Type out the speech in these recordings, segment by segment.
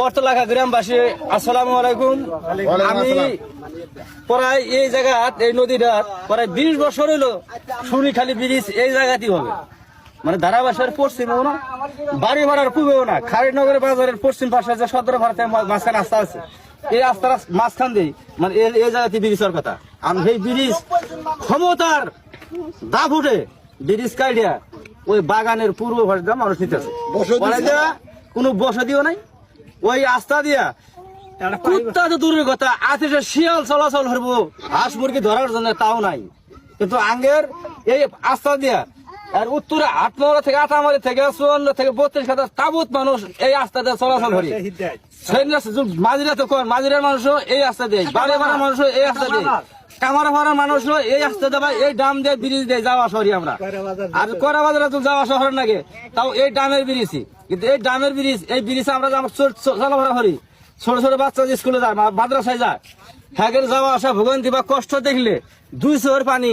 পরতলাখা গ্রামবাসী আসসালামু আলাইকুম। আমি প্রায় এই জায়গা এই নদীটা প্রায় 20 বছর হইলো সুরিখালী ব্রিজ এই জায়গাতেই হবে, মানে ধারাবাসের পশ্চিমেও না, বাড়ি ভাড়ার পূবেও না, খারিনগর বাজারের পশ্চিম পাশে যে সদর ভারতের মাঝখানে রাস্তা আছে, এই রাস্তার মাঝখান দিয়ে মানে এই জায়গাতে ব্রিজ হওয়ার কথা। আমি সেই ব্রিজ ক্ষমতার দা ফুটে ব্রিজ কাইডিয়া ওই বাগানের পূর্ব ভাষা মানুষ নিতেছে, কোনো বসতিও নাই। ওই রাস্তা দিয়া কুত্তা তো দূরের কথা, আছে শিয়াল চলাচল করবো, হাঁস মুরগি ধরার জন্য তাও নাই। কিন্তু আগের এই রাস্তা দিয়া আর উত্তরে 8 থেকে 8 থেকে 54 থেকে 32 হাজার তাবুত মানুষ এই রাস্তা দিয়ে চলাচল করি। মাঝিরা তো কোন মাঝিরার মানুষও এই রাস্তা দেয়, বাড়ি ভাড়া মানুষও এই রাস্তা দেয়, কামার ভাড়ার মানুষও এই রাস্তা দেয়, এই ডাম দিয়ে ব্রিজ দিয়ে যাওয়া সরি আমরা। আর করা বাজারে তো যাওয়া শহর নাকি, তাও এই ডামের ব্রিজই। কিন্তু এই ডামের ব্রিজ, এই ব্রিজ আমরা চলাফেরা করি, ছোট ছোট বাচ্চা স্কুলে যায়, মাদ্রাসায় যায়, হ্যাঁ যাওয়া আসা ভোগান্তি বা কষ্ট দেখলে 2 চোর পানি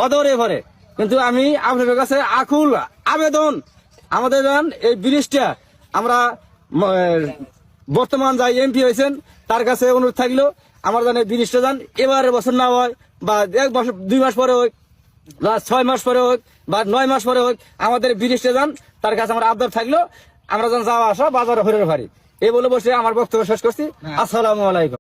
অদরে ভরে। কিন্তু আমি আপনাদের কাছে আকুল আবেদন, আমাদের এই ব্রিজটা আমরা বর্তমান যাই এমপি হয়েছেন তার কাছে অনুরোধ থাকলো আমার জানে ব্রিজটা যান এবারের বছর না হয় বা 1 বছর 2 মাস পরে হোক বা 6 মাস পরে হোক বা 9 মাস পরে হোক, আমাদের ব্রিজটা যান তার কাছে আমার আবদার থাকলো, আমরা যেন যাওয়া আসা বাজারে হরে পারি। এই বলে বসে আমার বক্তব্য শেষ করছি। আসসালামু আলাইকুম।